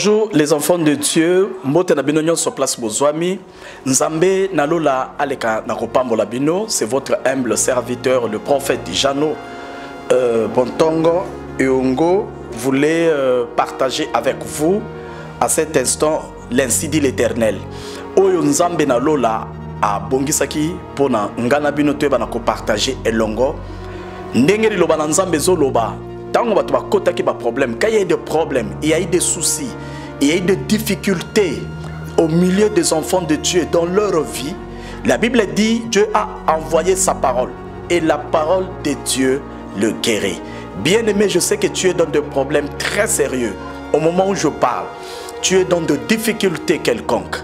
Bonjour les enfants de Dieu, mbote na bino nyon sur place bozwami, nzambe nalola aleka na kopambola bino, c'est votre humble serviteur le prophète Jano Bontongo Eongo voulait partager avec vous à cet instant l'ainsi dit l'Éternel. Oyo nzambe nalola a bongisaki pona ngana bino toyeba na ko partager elongo ndenge liloba na nzambe zoloba. Quand il y a des problèmes, il y a eu des soucis, il y a eu des difficultés au milieu des enfants de Dieu dans leur vie, la Bible dit Dieu a envoyé sa parole et la parole de Dieu le guérit. Bien aimé, je sais que tu es dans des problèmes très sérieux. Au moment où je parle, tu es dans des difficultés quelconques.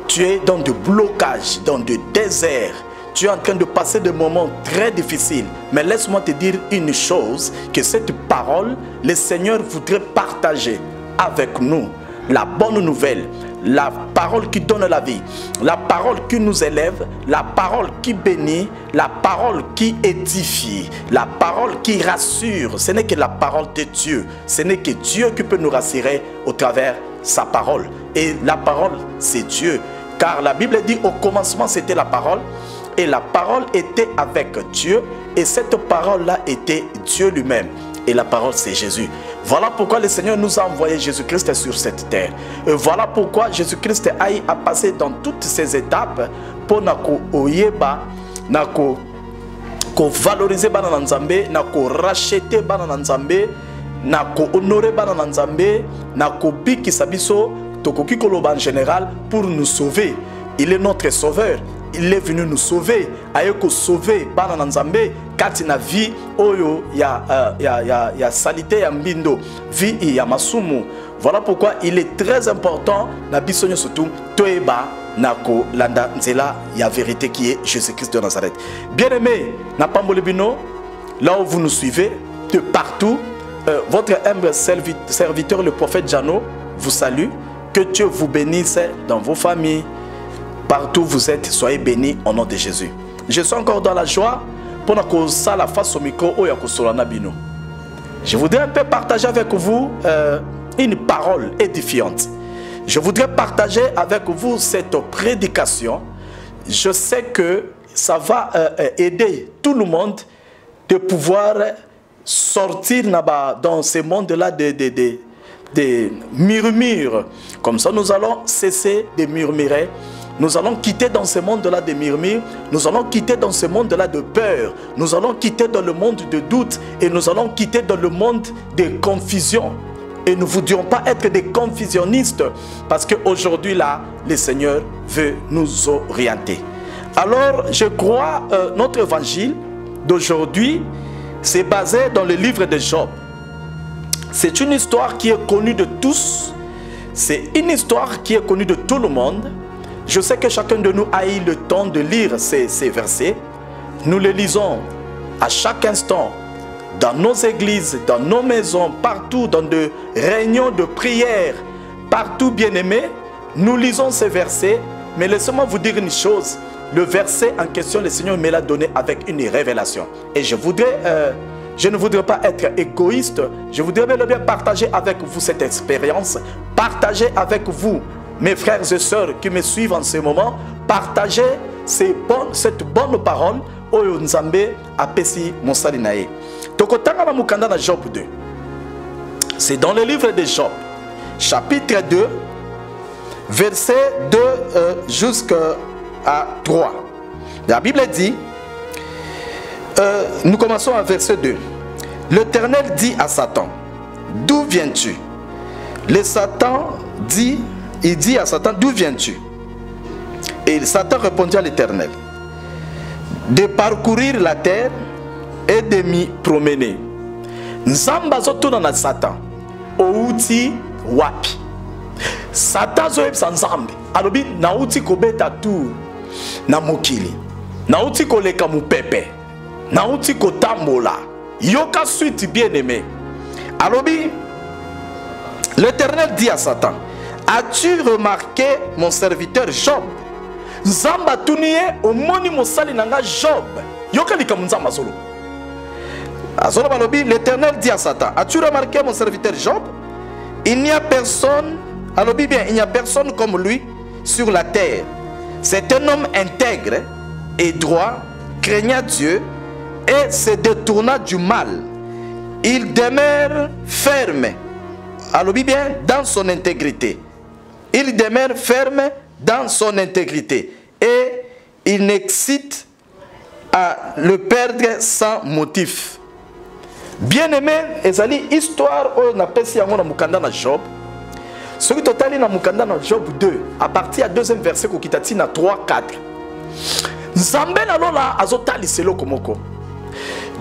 Tu es dans des blocages, dans des déserts. Tu es en train de passer des moments très difficiles. Mais laisse-moi te dire une chose, que cette parole, le Seigneur voudrait partager avec nous la bonne nouvelle, la parole qui donne la vie, la parole qui nous élève, la parole qui bénit, la parole qui édifie, la parole qui rassure. Ce n'est que la parole de Dieu. Ce n'est que Dieu qui peut nous rassurer au travers de sa parole. Et la parole, c'est Dieu. Car la Bible dit au commencement, c'était la parole. Et la parole était avec Dieu. Et cette parole-là était Dieu lui-même. Et la parole, c'est Jésus. Voilà pourquoi le Seigneur nous a envoyé Jésus-Christ sur cette terre. Et voilà pourquoi Jésus-Christ a passé dans toutes ces étapes pour valoriser Bana Nzambe, racheter Bana Nzambe, honorer Bana Nzambe, biki sabiso, tokoki koloba en général pour nous sauver. Il est notre sauveur. Il est venu nous sauver. Ayeko sauver Bana Nzambe kati na vie oyo ya salité ya mbindo, vie ya masumu. Voilà pourquoi il est très important na bisonyo surtout toeba nako landa nzela ya vérité qui est Jésus-Christ de Nazareth. Bien-aimé, na pambole bino, là où vous nous suivez de partout, votre humble serviteur le prophète Jano vous salue. Que Dieu vous bénisse dans vos familles. Partout où vous êtes, soyez bénis au nom de Jésus. Je suis encore dans la joie pour que la face au micro. Je voudrais un peu partager avec vous une parole édifiante. Je voudrais partager avec vous cette prédication. Je sais que ça va aider tout le monde de pouvoir sortir dans ce monde-là des murmures. Comme ça, nous allons cesser de murmurer. Nous allons quitter dans ce monde-là de murmures. Nous allons quitter dans ce monde-là de peur. Nous allons quitter dans le monde de doute. Et nous allons quitter dans le monde de confusion. Et nous ne voudrions pas être des confusionnistes. Parce qu'aujourd'hui, là, le Seigneur veut nous orienter. Alors, je crois, notre évangile d'aujourd'hui, c'est basé dans le livre de Job. C'est une histoire qui est connue de tous. C'est une histoire qui est connue de tout le monde. Je sais que chacun de nous a eu le temps de lire ces versets. Nous les lisons à chaque instant, dans nos églises, dans nos maisons, partout, dans des réunions de prière, partout, bien-aimés. Nous lisons ces versets, mais laissez-moi vous dire une chose. Le verset en question, le Seigneur me l'a donné avec une révélation. Et je ne voudrais pas être égoïste. Je voudrais bien partager avec vous cette expérience. Partager avec vous, mes frères et sœurs qui me suivent en ce moment, partagez cette bonne parole. Oyo Nzambe apesi mosali nae. Tokotanga na mukanda na Job 2. C'est dans le livre de Job, chapitre 2, verset 2 jusqu'à 3. La Bible dit, nous commençons à verset 2. L'Éternel dit à Satan, d'où viens-tu? Le Satan dit, il dit à Satan, d'où viens-tu? Et Satan répondit à l'Éternel, de parcourir la terre et de m'y promener. Nzamba zotuna na Satan, outi wapi? Satan zoyebisa Nzambe, alobi nauti kobeta tu na mokili, nauti koleka mupepe, nauti kotambola. Yoka suite bien-aimé. Alobi, l'Éternel dit à Satan, as-tu remarqué mon serviteur Job? Nzamba tunie omoni mosali nanga Job. Yoka likamu Nzamba solo. L'Éternel dit à Satan, as-tu remarqué mon serviteur Job? Il n'y a personne Alors bien, il n'y a personne comme lui sur la terre. C'est un homme intègre et droit, craignant Dieu et se détournant du mal. Il demeure ferme. Alors bien, dans son intégrité. Il demeure ferme dans son intégrité. Et il n'excite à le perdre sans motif. Bien-aimé, ezali histoire on appelle si yango na mukanda na Job. Ce qui totali na mukanda na Job 2 à partir du deuxième verset ko kitati na 3 4. Nzambe na lola azotali selo komoko.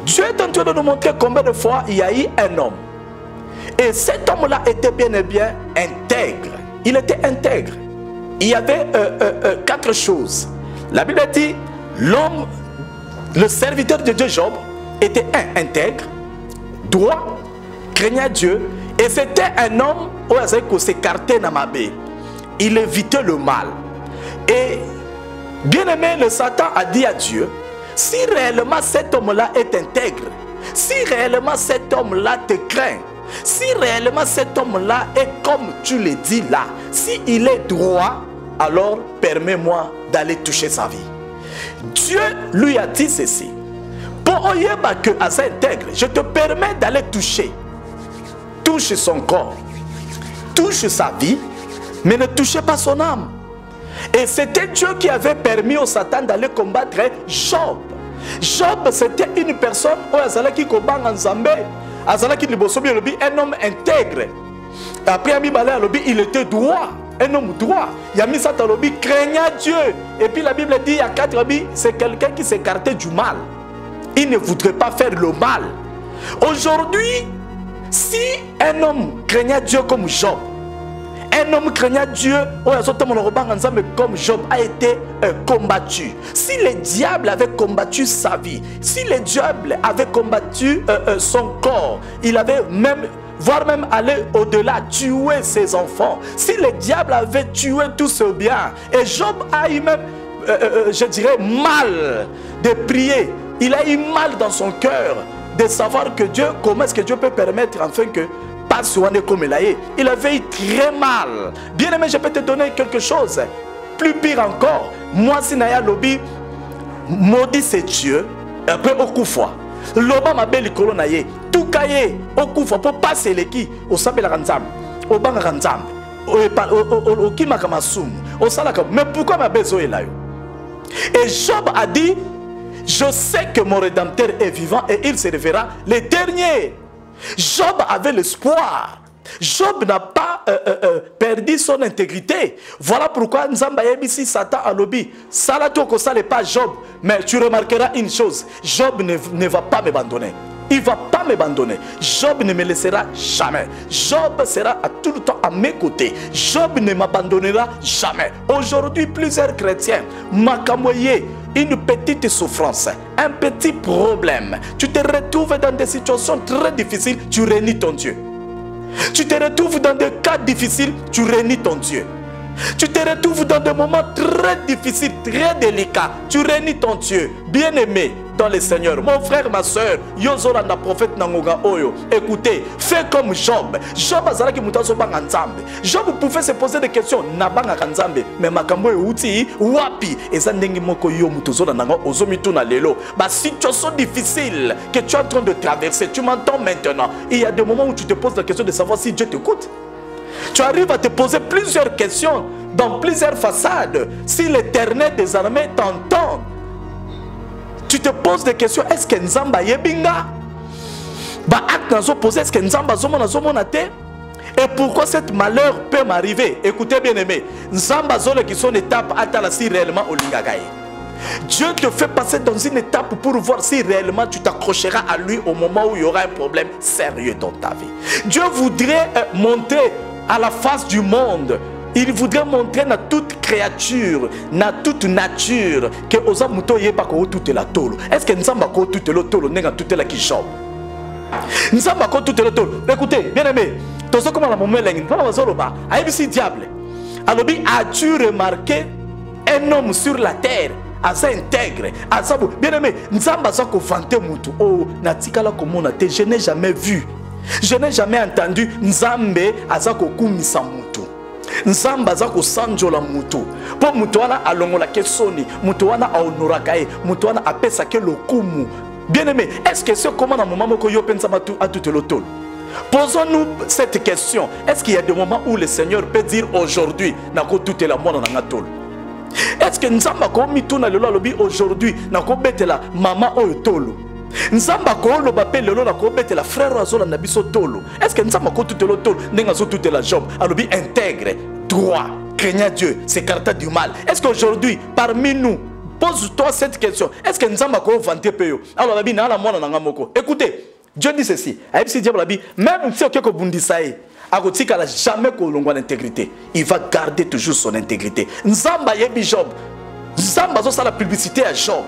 Dieu est en train de nous montrer combien de fois il y a eu un homme. Et cet homme-là était bien et bien intègre. Il était intègre. Il y avait 4 choses. La Bible dit, l'homme, le serviteur de Dieu Job, était intègre, droit, craignant Dieu, et c'était un homme qui s'écartait dans ma baie. Il évitait le mal. Et bien aimé, le Satan a dit à Dieu, si réellement cet homme-là est intègre, si réellement cet homme-là te craint, si réellement cet homme-là est comme tu le dis là, si il est droit, alors permets-moi d'aller toucher sa vie. Dieu lui a dit ceci. Pour oyeba que assez intègre, je te permets d'aller toucher. Touche son corps, touche sa vie, mais ne touchez pas son âme. Et c'était Dieu qui avait permis au Satan d'aller combattre Job. Job, c'était une personne un homme intègre. Après, il était droit. Un homme droit. Yamisa Talobi craignait Dieu. Et puis la Bible dit, il y a 4 habits, c'est quelqu'un qui s'écartait du mal. Il ne voudrait pas faire le mal. Aujourd'hui, si un homme craignait Dieu comme Job, un homme craignant Dieu, comme Job, a été combattu. Si le diable avait combattu sa vie, si le diable avait combattu son corps, il avait même, voire même aller au-delà, tuer ses enfants. Si le diable avait tué tout ce bien, et Job a eu même, je dirais, mal de prier. Il a eu mal dans son cœur de savoir que Dieu, comment est-ce que Dieu peut permettre enfin que comme il avait eu très mal. Bien aimé, je peux te donner quelque chose. Plus pire encore. Moi, si Naya Lobi, maudit c'est Dieu. Après, au coup fois. Loba ma belle colonaye. Tout caillé, au coup fois. Pour passer les qui. Au sabe la ranzam. Au bang ranzam. Au kimakamasum. Au salaka. Mais pourquoi ma besoin est là? Et Job a dit, je sais que mon Rédempteur est vivant et il se révélera le dernier. Job avait l'espoir. Job n'a pas perdu son intégrité. Voilà pourquoi Nzamba Yebisi Satan a lobby. Salato ko sale pas Job. Mais tu remarqueras une chose. Job ne va pas m'abandonner. Il ne va pas m'abandonner. Job ne me laissera jamais. Job sera à tout le temps à mes côtés. Job ne m'abandonnera jamais. Aujourd'hui, plusieurs chrétiens m'accamoyent une petite souffrance, un petit problème. Tu te retrouves dans des situations très difficiles, tu renies ton Dieu. Tu te retrouves dans des cas difficiles, tu renies ton Dieu. Tu te retrouves dans des moments très difficiles, très délicats, tu renies ton Dieu. Bien-aimé dans le Seigneur, mon frère, ma soeur, Yozolanda prophète Nangoga Oyo, écoutez, fais comme Job. Job azalaki mutazo banga nzambe. Job pouvait se poser des questions, nabanga kanzambe, mais makambo euti wapi eza ndenge moko yo mutozola nango ozomituna lelo. Ba situation difficile que tu es en train de traverser, tu m'entends maintenant. Il y a des moments où tu te poses la question de savoir si Dieu t'écoute. Tu arrives à te poser plusieurs questions dans plusieurs façades. Si l'Éternel des armées t'entend, tu te poses des questions. Est-ce que Nzamba yebinga? Ba acte nazo poser, est-ce que Nzamba zomona te? Et pourquoi cet malheur peut m'arriver? Écoutez bien aimé, Nzamba zole qui sont étape atala si réellement olingagaye. Dieu te fait passer dans une étape pour voir si réellement tu t'accrocheras à lui au moment où il y aura un problème sérieux dans ta vie. Dieu voudrait montrer à la face du monde. Il voudrait montrer à toute créature, à toute nature, que osa muto yeba ko toute la tolo. Est-ce que Nzamba ko toute la tolo nenga toute la qui Job? Nzamba ko toute la tolo. Écoutez, bien aimé, tout ça comme la moment lengi, pas la zoloba. Aïbisi diable. Alors as-tu remarqué un homme sur la terre? Asa intègre, asa bien aimé, Nzamba sa ko fante mutu. Oh, natikala komona te, je n'ai jamais vu. Je n'ai jamais entendu Nzambe asa ko kumisa mutu. nzamba za kosanjola mutu po mutu wana alongola kesoni mutu wana aonoraka ye mutu wana apesa ke lokumu. Bien aimé, est-ce que c'est comment dans moment moko yo pensa à tout le tol? Posons-nous cette question. Est-ce qu'il y a des moments où le Seigneur peut dire aujourd'hui nako tout la monde na tol? Est-ce que nzamba ko mituna lelo lobi aujourd'hui nako betela mama oyo tolo? Nzamba ko lo bape lelo nako betela frère azola na biso tolo? Est-ce que nzamba ko tout le tol nenga zo tout la job alobi intègre, droit, craignant Dieu, s'écarta du mal? Est-ce qu'aujourd'hui parmi nous, pose-toi cette question. Est-ce que nous avons vanté Péo? Alors, la Bible, écoutez, Dieu dit ceci. Même si on bundissaï, il n'a jamais l'intégrité. Il va garder toujours son intégrité. Nzamba yebi Job. Nzamba ça la publicité à Job.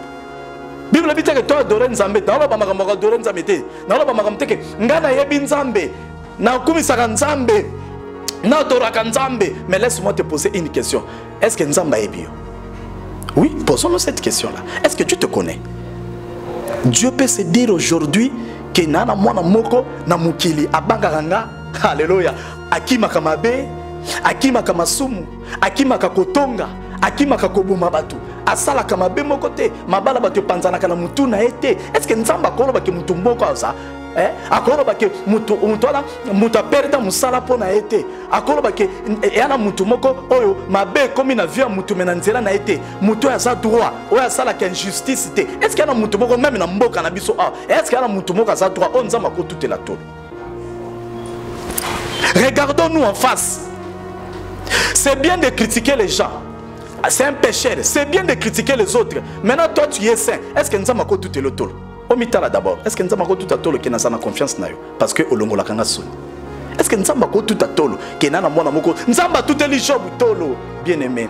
Bible dit que toi adorer Nzambe. Dans le bamagambo adorer Nzambe. Dans le bamagambo que ngana yebi Nzambe. Na kumisaka Nzambe. Na doraka Nzambe. Mais laisse-moi te poser une question. Est-ce que Nzamba yebi? Oui, posons-nous cette question-là. Est-ce que tu te connais? Dieu peut se dire aujourd'hui que nana mwana moko na mukili abangaranga. Alléluia. Akima kamabe, akima kamasumu, akima kakotonga, akima kakobuma batu. Asala kamabe moko te, mabala batu panzana kana mutu na ete. Est-ce que nzamba kolo baki mutu mboko ça? Akolo baki mutu ala mutu perda musala pona ete. Akolo baki yana mutu moko oyo mabe komi na via mutu menanzela na ete. Mutu ya za droit, oya sala ka injustice te. Est-ce qu'il y a mutu moko même na mboka na biso ah? Est-ce qu'il y a mutu moko za droit on nzamba ko tout la tolo? Regardons-nous en face. C'est bien de critiquer les gens. C'est un péché. C'est bien de critiquer les autres. Maintenant, toi, tu es saint. Est-ce que nous avons tout le tolo? Omitala d'abord. Est-ce que nous avons tout le tolo qui n'a pas confiance na yo? Parce que olongo la kanga soni. Est-ce que nous avons tout le tolo qui n'a pas moko? Nous avons tout le job tolo. Bien aimé.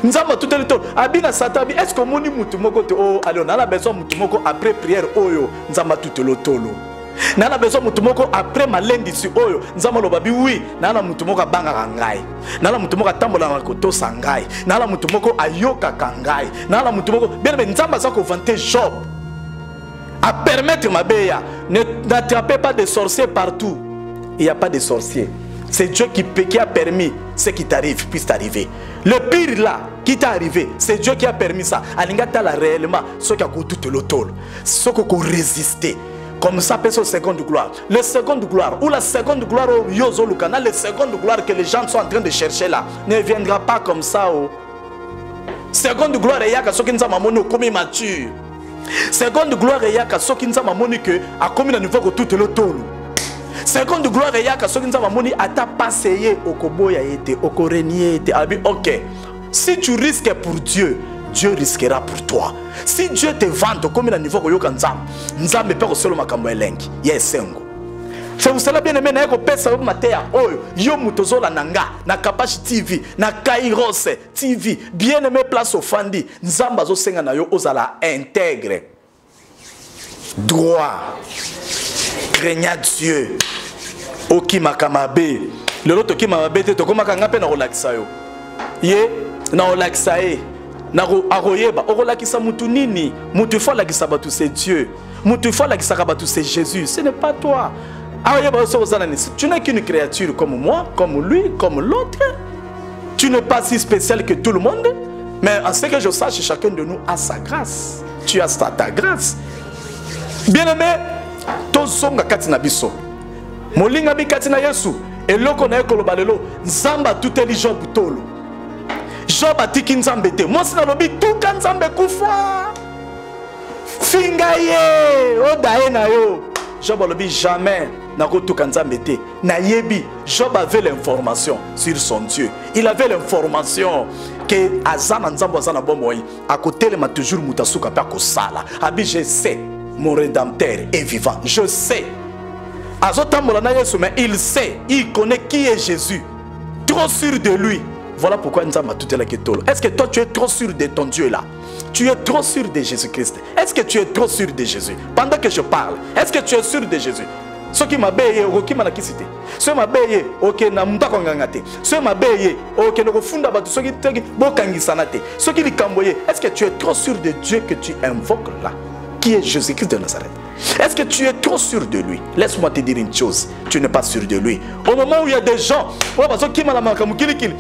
Nous avons tout le tolo. Abina satabi. Est-ce que moni mutu moko te oh allez on a besoin mutu moko après prière oyo. Nous avons tout le tolo. Nana besoin mutumoko après malendi si oyo nzama lobabi oui nana mutumoko banga ngai nana mutumoko tambola na koto sangai nana mutumoko ayoka kangai nana mutumoko bien mais nzamba za ko vanter Job à permettre ma beya n'attrapez pas des sorciers partout. Il n'y a pas de sorciers. C'est Dieu qui a permis ce qui t'arrive puisse t'arriver. Le pire là qui t'est arrivé, c'est Dieu qui a permis ça. Alingata la réellement ce qui a coûté tout le tol, ce qui a résisté. Comme ça, peut se seconde gloire. Le seconde gloire, ou la seconde gloire au Yozo Lukana, le seconde gloire que les gens sont en train de chercher là, ne viendra pas comme ça. Oh. Seconde gloire, il y a ceux qui nous ont comme mature. Seconde gloire, il y a ceux qui nous ont que à combien de niveau que tout le tolo. Seconde gloire, il y a ceux qui nous ont à ta passé au Koboya été, au Korénier été. Ok, si tu risques pour Dieu, Dieu risquera pour toi. Si Dieu te vante comme il a niveau que yoka nzam, nzam me peko solo makambo elengi. Yesengo. C'est pour cela bien aimé na ko pesa yo matea oyo yo mutozola nanga na Kapashi TV na Kairos TV bien aimé place au fandi nzamba zo senga na yo ozala intègre. Droit. Craignant Dieu. Oki makamabe. Le loto ki mamabe te to komaka ngape na relaxa yo. Ye na relaxa e. Aroyeba, orolakisa mutu nini, mutu fa la kisabatu c'est Dieu, mutu fa la kisabatu c'est Jésus, ce n'est pas toi. Aroyeba tu n'es qu'une créature comme moi, comme lui, comme l'autre. Tu n'es pas si spécial que tout le monde, mais en ce que je sache, chacun de nous a sa grâce. Tu as ta grâce. Bien aimé, to songa katina biso. Molinga bi katina Yesu, et loko na ekoloba lelo, nzamba tout intelligent butolo. Job a tiki nzambe te. Moi si nalobi tout nzambe kufa. Finga ye, odae na yo. Job a lobi jamais na ko tout nzambe te. Na yebi, Job avait l'information sur son Dieu. Il avait l'information que azana nzambo azana bomoi. À côté le ma toujours mutasuka pa ko sala. Abi je sais, mon rédempteur est vivant. Je sais. Azotambola na Yesu mais il sait, il connaît qui est Jésus. Trop sûr de lui. Voilà pourquoi nous avons tout la ketolo. Est-ce que toi tu es trop sûr de ton Dieu là? Tu es trop sûr de Jésus-Christ? Est-ce que tu es trop sûr de Jésus? Pendant que je parle, est-ce que tu es sûr de Jésus? Ce qui m'a payé, ok, m'a cité. Ce m'a payé, ok, n'a m'ta kongangate. Ce m'a payé, ok, ne refunda batu. Ce qui te bokangi sanate. Ce qui li kamboye. Est-ce que tu es trop sûr de Dieu que tu invoques là? Qui est Jésus-Christ de Nazareth? Est-ce que tu es trop sûr de lui? Laisse-moi te dire une chose, tu n'es pas sûr de lui. Au moment où il y a des gens,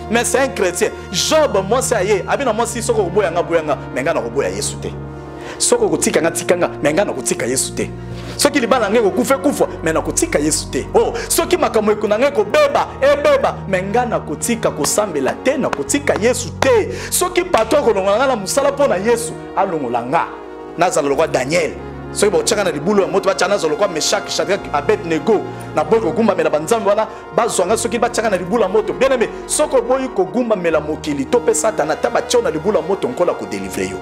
mais c'est un chrétien. Job, moi c'est aïe. Abina moi si soko boyanga boyanga, menga na boya yesute. Soko kotika nga tikanga, menga na kotika yesute. Soki libana ngeko kufe kufa, mais na kotika yesute. Oh, soki makambo ekunanga ko beba, beba, menga na kotika kosambela te na kotika yesute. Soki pato ko longa na musala pona Yesu, alongolanga. Nazala lokwa Daniel. Soki ba tchaka na libulo ya moto ba tchana zo lokwa Meshach, Shadrach, Abednego na boy ko gumba mela banzambe wana bazwanga soki ba tchaka na libulo ya moto. Bien aimé, soko boy ko gumba mela mokili to pe Satan ta ba tchona libulo ya moto nkola ko délivrer yo.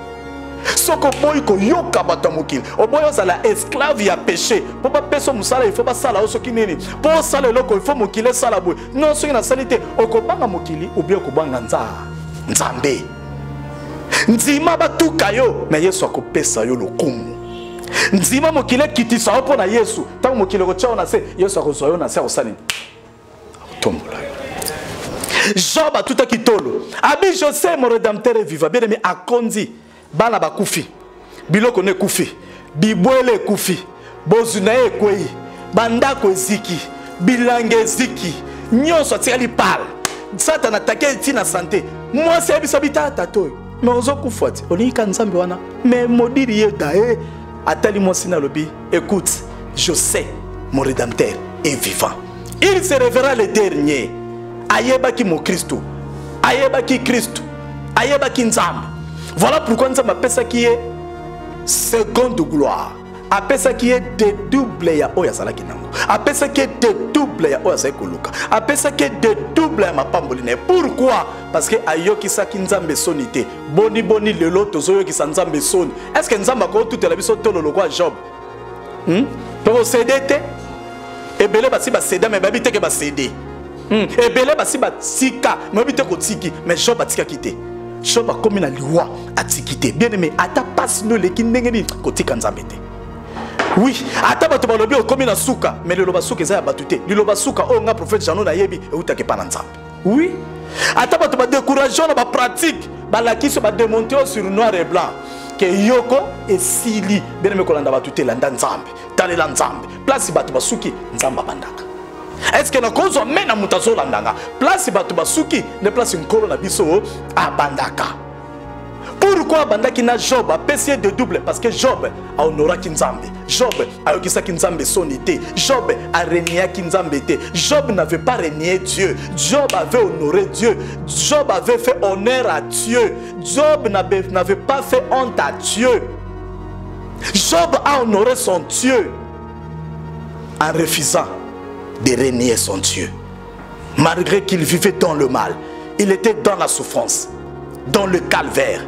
Soko boy ko yoka bata mokili. O boy ozala esclave ya péché. Po ba peso musala il faut ba sala soki nini. Po sala eloko il faut mokili sala boy. Non soki na salite okobanga mokili ou bien okobanga nzambe. Nzima batuka yo mais Yesu akopesa yo lokumu. Nzima mokile kitisa opo na Yesu. Tango mokile ko tshao na se Yesu akozwa yo na se osani. Tombola. Job a tout a kitolo. Abi José mon rédempteur est vivant. Bien aimé akondi bana bakufi. Biloko ne kufi. Bibwele kufi. Bozuna ekwei. Bandako eziki. Bilange eziki. Nyonso tiali pal. Satan attaqué tina santé. Moi c'est bisabita tato. Mais ozo kufuati. Oni kanzambe wana. Mais modiri yeda Atali Monsina Lobi, écoute, je sais, mon rédempteur est vivant. Il se révélera le dernier. Ayeba ki mon Christ. Ayeba ki Christ. Ayeba ki Nzamba. Voilà pourquoi nous avons appelé ça qui est seconde gloire. Appelé ça qui est dédoublé ya oya salaki nango. Appelé ça qui est dédoublé ya oya salaki koluka. Appelé ça qui est dédoublé ya mapamboline. Pourquoi? Parce que ayoki sa ki Nzambe sonité. Boni boni lelo tozo ki sa Nzambe soni. Est-ce que Nzamba ko tout la biso tolo lokwa Job? Pour céder te ebele basi ba céder mais babi te ke ba céder. Ebele basi ba tika mais babi te ko tiki mais Job atika kité. Job a comme na liwa atikité. Bien aimé, ata passe no le ki ndengeni ko tika Nzambe te. Oui, ata bato balobi okomi na suka, mais le loba suka eza ya batute. Le loba suka o nga prophète Jano na yebi e utake pa na Nzambe. Oui. Ata bato ba décourager na ba pratique, ba la kiso ba démonter sur noir et blanc que yoko et sili bien me kolanda batute landa Nzambe. Tale la Nzambe. Place bato basuki Nzamba bandaka. Est-ce que na kozo mena mutazo landanga? Place bato basuki ne place nkolo na biso abandaka. Pourquoi bandaki na Job a payé de double? Parce que Job a honoré Kinzambe. Job a yokisa Kinzambe sonité. Job a renié Kinzambe. Job n'avait pas renié Dieu. Job avait honoré Dieu. Job avait fait honneur à Dieu. Job n'avait pas fait honte à Dieu. Job a honoré son Dieu en refusant de renier son Dieu. Malgré qu'il vivait dans le mal, il était dans la souffrance, dans le calvaire,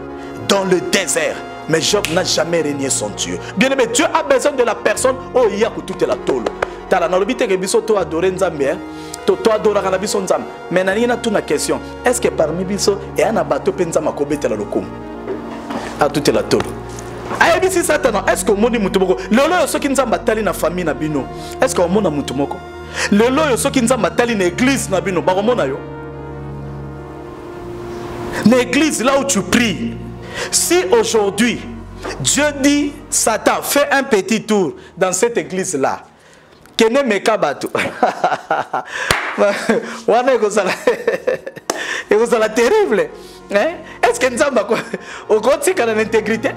dans le désert. Mais Job n'a jamais renié son Dieu. Bien aimé, Dieu a besoin de la personne. Oh, il y a tout la tolo. Tala na lobite ke biso to adorer Nzambe, to adora kana biso Nzambe. Mais na nina tuna question. Est-ce que parmi biso et ana bato penza makobete la lokum? A tout la tolo. Ayebi si Satan, est-ce que moni mutu moko? Lolo yo soki Nzamba tali na famille na bino. Est-ce que mona mutu moko? Lolo yo soki Nzamba tali na église na bino, ba mona yo. L'église là où tu pries. Si aujourd'hui Dieu dit Satan fais un petit tour dans cette église là, kene meka bato. Wana kozala terrible. Est-ce que Nzamba au kotika na l'intégrité?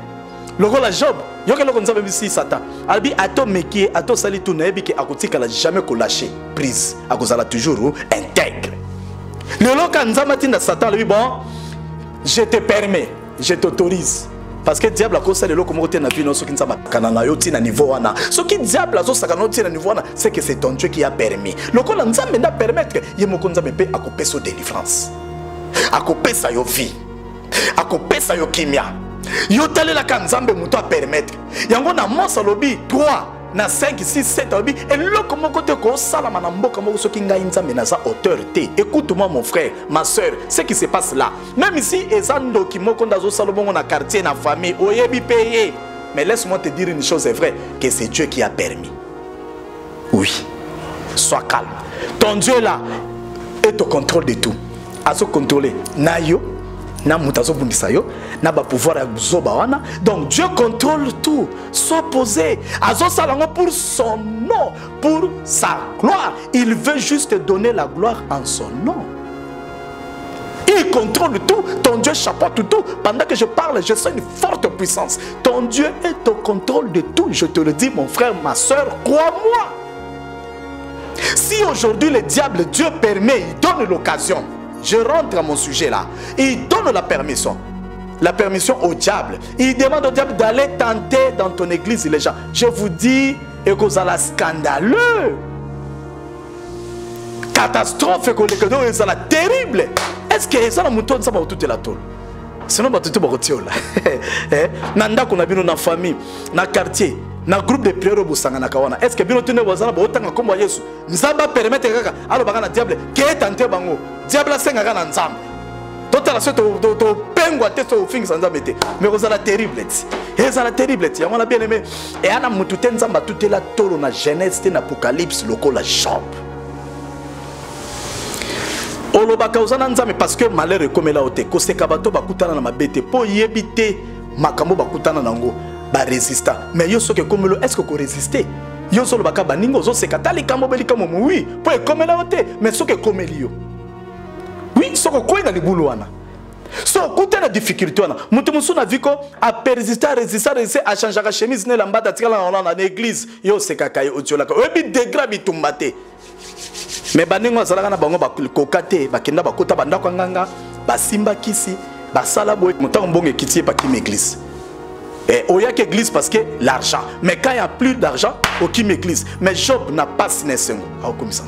Logo la Job, yoke loko Nzamba bisi Satan. Albi ato meki ato sali tout na ebiki akotika la jamais ko lâcher prise. Akozala toujours intègre. Le loka Nzamba tinda Satan lui bon, je te permets, je t'autorise. Parce que le diable a causé le loco moté na vie non ce qui ne s'est pas canana yoti na niveau wana. Ce qui diable a zo sakanoti na niveau wana, c'est que c'est ton Dieu qui a permis. Le ko la Nzambe na permettre yemo Nzambe pe akopesa délivrance. Akopesa yo vie. Akopesa yo kimia. Yo tale la Nzambe muto a permettre. Yango na monsa lobi 3 na 5 6 7 lobi et le comment côté ko sala na mboka moko soki ngai Nzambe na sa autorité. Écoute-moi mon frère, ma soeur, ce qui se passe là. Même ici ezando ki moko ndazo salobongo na quartier na famille, oyebi payé. Mais laisse-moi te dire une chose est vraie, que c'est Dieu qui a permis. Oui. Sois calme. Ton Dieu là est au contrôle de tout. À se contrôler. Nayo na mutazo bundisa yo na ba pouvoir ya zoba wana. Donc Dieu contrôle tout. Sois posé. Azo salango pour son nom, pour sa gloire. Il veut juste donner la gloire en son nom. Il contrôle tout. Ton Dieu chapeaute tout. Pendant que je parle, je sens une forte puissance. Ton Dieu est au contrôle de tout. Je te le dis, mon frère, ma soeur, crois-moi. Si aujourd'hui le diable, Dieu permet, il donne l'occasion. Je rentre à mon sujet là. Il donne la permission. La permission au diable. Il demande au diable d'aller tenter dans ton église les gens. Je vous dis, et que ça la scandaleux. Catastrophe, que ça la terrible. Est-ce que ça la mouton ça va tout la tôle? Sinon va tout borotio là. Nanda qu'on a bien dans famille, dans quartier, dans groupe de prières au Boussanga na kawana. Est-ce que bien tu ne vois ça ba otanga comme Yesu? Nzamba permettre kaka alo bana diable ke tante bango. Diable senga na nzamba. Tota la sote to pengwa testo fingi sanza mete. Mais ça la terrible. Et ça la terrible. Ya mona bien aimé. Et ana mutu tenzamba tout la tolo na Genèse na Apocalypse lokola Job. Olobaka uzana nzambe parce que malheur ekomela ote koseka bato bakutana na mabete po yebite makambo bakutana nango ba résister mais yo soke komelo est-ce que ko résister yo solo baka baningo zo seka tali kambo belika momu oui po ekomela ote mais soke komeli yo oui soko koina libulu wana so kutana difficulté wana mutu musuna viko a résister a changer ka chemise ne lambata tikala na l'église yo seka kayo otiola obi degra bitumbate. Mais baningo azalaka na bango bakokate bakenda bakota bandako nganga basimba kisi basala boy mutango mbonge kiti pa kim église. Et oya que église parce que l'argent. Mais quand il y a plus d'argent, au kim église. Mais Job n'a pas sinesengo a comme ça.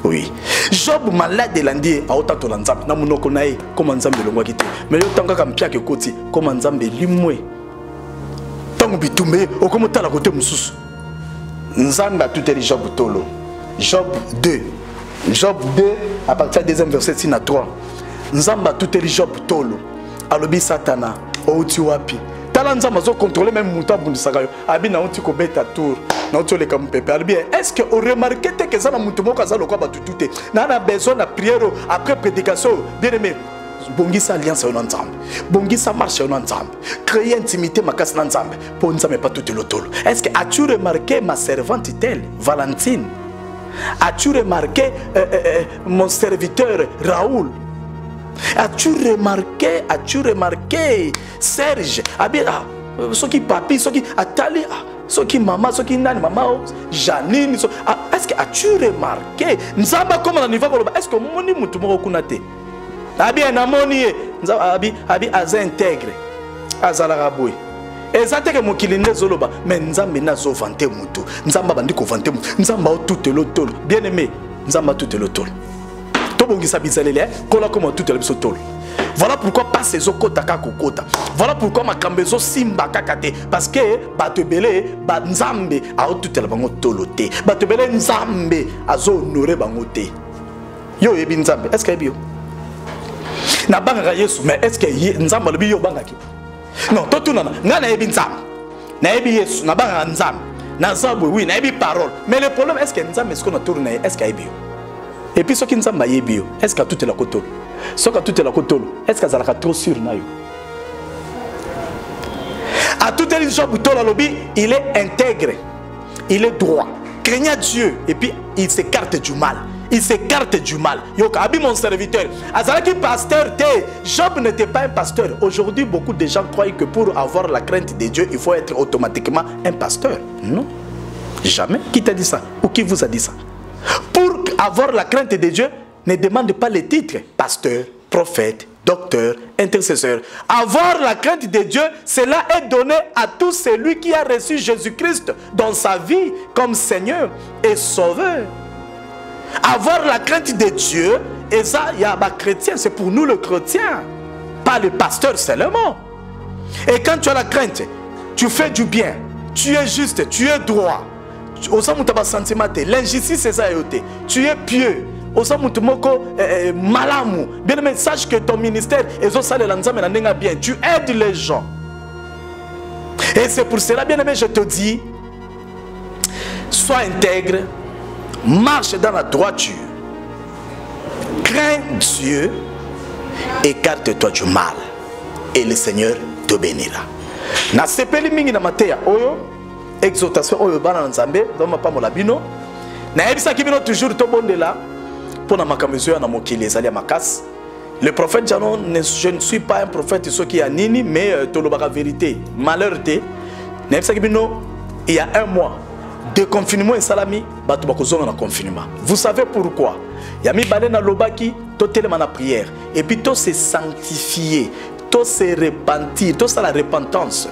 Oui. Job malade de lundi a autant to lanzam na munoko nae comme nzambe longwa kiti. Mais yo tanga ka mpia ke koti comme nzambe limwe. Tango bitumbe okomota la côté mususu. Nzamba tout est Job tolo. Job 2. Job 2, à partir du 2e verset 6 à 3. Nzamba tout est Job tolo. Alobi satana, outi wapi. Tala nzamba zo contrôler même muta bundisaka yo. Abi na outi ko beta tour. Na outi le kam pepe. Alobi est-ce que vous remarquez que ça na mutu moko azalo kwa batutute. Na na besoin na prière après prédication. Bien aimé. Bongisa alliance na nzambe. Bongisa marche na nzambe. Créer intimité makasi na nzambe. Pour nzambe pas tout le tolo. Est-ce que as-tu remarqué ma servante telle Valentine? As-tu remarqué mon serviteur Raoul? As-tu remarqué Serge? Abira, ce qui papi, ce qui Atali, ce qui maman, ce qui nani maman, Janine. Est-ce que as-tu remarqué? Nzamba comment on y va? Est-ce que moni mutu moko kunate? Abi na moni abi aza intègre, azala raboui. Exactement que mon kilinde zoloba, mais nzambe na zo vante mutu, nzamba bandi ko vante mutu, nzamba tout le tol, bien aimé, nzamba tout le tol. To bongisa bizalele, kola comme tout le tol. Voilà pourquoi pas ces okota kakokota. Voilà pourquoi ma kambezo simba kakate, parce que batebele ba nzambe a tout le bango tolote, batebele nzambe azo honorer bangote. Yo yebi nzambe, est-ce que bio? Na banga Yesu, mais est-ce que nzamba le bio banga ki? Non, tout nana, na ebi nzambe, na ebi Yesu, na banga nzambe, na nzambe oui, na ebi parole. Mais le problème est-ce que nzambe est-ce qu'on a tourné, est-ce qu'il y a bio? Et puis ce qui nzambe y bio, est-ce que tout est la kotolo? Ce que tout est la kotolo, est-ce que ça a trop sûr na yo? À tout est Job tolo lobby, il est intègre, il est droit, craignant Dieu et puis il s'écarte du mal. Il s'écarte du mal. Yoka, abi mon serviteur. Azalaki pasteur, Job n'était pas un pasteur. Aujourd'hui, beaucoup de gens croient que pour avoir la crainte de Dieu, il faut être automatiquement un pasteur. Non. Jamais. Qui t'a dit ça? Ou qui vous a dit ça? Pour avoir la crainte de Dieu, ne demande pas les titres. Pasteur, prophète, docteur, intercesseur. Avoir la crainte de Dieu, cela est donné à tout celui qui a reçu Jésus-Christ dans sa vie comme Seigneur et Sauveur. Avoir la crainte de Dieu, et ça, il y a des chrétiens, c'est pour nous le chrétien, pas le pasteur seulement. Et quand tu as la crainte, tu fais du bien, tu es juste, tu es droit. L'injustice, c'est ça, tu es pieux. Bien aimé, sache que ton ministère est bien. Tu aides les gens. Et c'est pour cela, bien aimé, je te dis, sois intègre. Marche dans la droiture, crains Dieu écarte-toi du mal et le Seigneur te bénira. Na sepeli mingi na mateya oyo exhortation oyo bana nzambe doma pa molabino na ebisa kibino toujours to bondela pona makamezo na mokili ezali ya makasi. Le prophète Janon, je ne suis pas un prophète qui a nini, mais la vérité, malheur te. Il y a un mois de confinement et salami, en confinement. Vous savez pourquoi? Il y a mis balena lobaki, to tellement la prière, et puis to se sanctifier, to se repentir, to ça la repentance,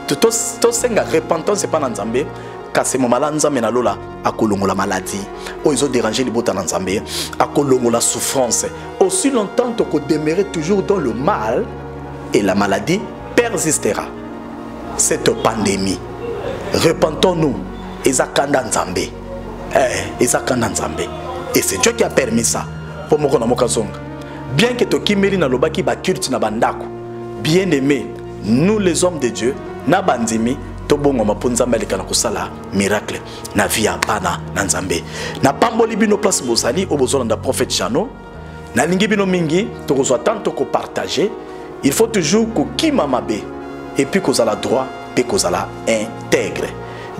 to senga repentance c'est pas dans Nzambe. Kasi momala nzambe na lola akolongo la maladie o ils ont dérangé les bota na nzambe akolongo la souffrance aussi longtemps que demeurer toujours dans le mal et la maladie persistera. Cette pandémie, repentons-nous ezakanda nzambe ezakanda nzambe et c'est Dieu qui a permis ça pour moko na mokazonga bien que to kimeli na lobaki ba culte na bandako bien aimé nous les hommes de Dieu na bandimi tobongo mapunza meleka na kusala miracle na via bana na nzambe na pamboli bino place bozali obozona da prophète Jano na lingi bino mingi tokozwa tant ko partager il faut toujours ko kima mabe et puis kozala droit et kozala intègre.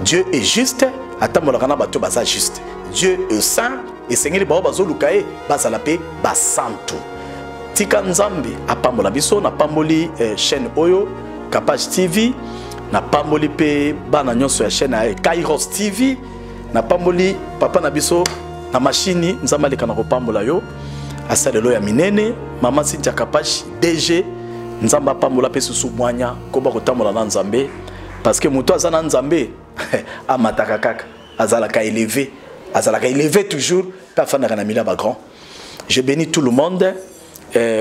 Dieu est juste atambola kana bato baza juste. Dieu est saint et seigneur ba bazo lukae bazala pe basantu. Tika nzambe apambola biso na pamboli chaîne oyo Kapage TV na pamboli pe bana nyonso ya chaîne ya Kairos TV na pamboli papa na biso na machine nzamba leka na kopambola yo asalelo ya minene mama Cynthia Kapage DG nzamba pambola pe susu mwanya koba kotambola na nzambe parce que muto azana nzambe amataka kaka azalaka élevé toujours ta fana na mila ba grand. Je bénis tout le monde.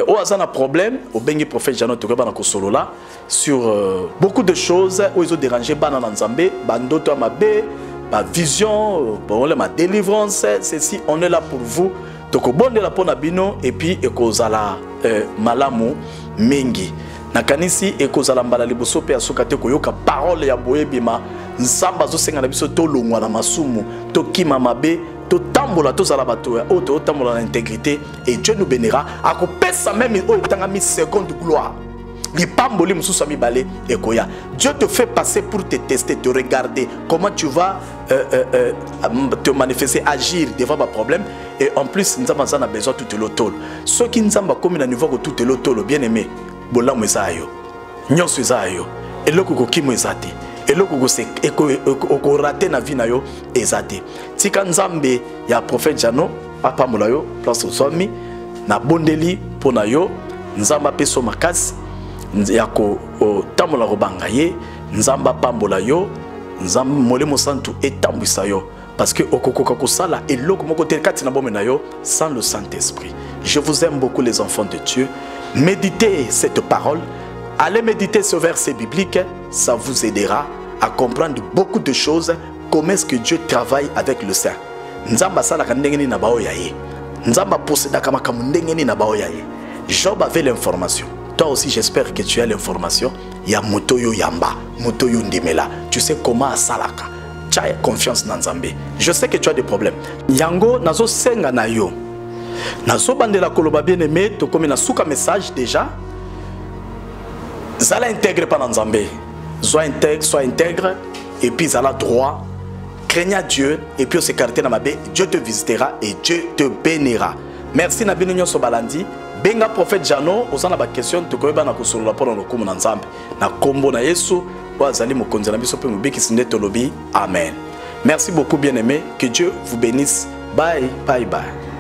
Au hasard un problème au bengi prophète Jano Tokoba na kosolola sur beaucoup de choses où ils ont dérangé bana nzambe bandoto mabe ma vision ma délivrance ceci on est là pour vous donc bonne la pona bino et puis ekozala malamu mingi nakanisi ekozala mbala liboso pe asokate koyoka parole ya boyebima nzamba zo senga na biso to longwa na masumu to kima mabe to tambola to zala bato ya to tambola na intégrité et Dieu nous bénira akopesa même o tanga mi seconde gloire li pamboli mususu mi balé ekoya. Dieu te fait passer pour te tester, te regarder comment tu vas te manifester, agir devant ma problème et en plus nzamba za na besoin tout l'otol ceux qui nzamba comme na niveau tout l'otol bien aimé bola mwezayo nyonso ezayo eloko kokimo ezate eloko ko raté na vie na yo ezate tika nzambe ya prophète Jano apambola yo place osomi na bondeli pona yo nzamba peso makasi ya ko tamola robanga ye nzamba pambola yo nzamba molemo santu etambwisa yo parce que okokoka kosala eloko moko te kati na bomena yo sans le Saint-Esprit. Je vous aime beaucoup les enfants de Dieu. Méditez cette parole, allez méditer ce verset biblique, ça vous aidera à comprendre beaucoup de choses, comment est-ce que Dieu travaille avec le saint. Nzamba sala kandengeni na bao yaye. Nzamba poseda kama kamundengeni na bao yaye. Job avait l'information. Toi aussi j'espère que tu as l'information. Ya motoyo yamba, motoyo ndimela. Tu sais comment salaka. Tu as confiance dans Nzambe. Je sais que tu as des problèmes. Yango nazo senga na yo. Nazo bandela koloba bien aimé, to comme na souka message déjà. Zala intègre pas dans Nzambe. Sois intègre et puis zala droit. Craignez Dieu et puis s'écarter dans ma baie. Dieu te visitera et Dieu te bénira. Merci na bino nyonso balandi. Benga prophète Jano, osana ba question to koyeba na kosolola pona lokumu na Nzambe. Na kombo na Yesu, wazali mokonzi na biso pe mobiki sinde tolobi. Amen. Merci beaucoup bien aimé. Que Dieu vous bénisse. Bye bye bye.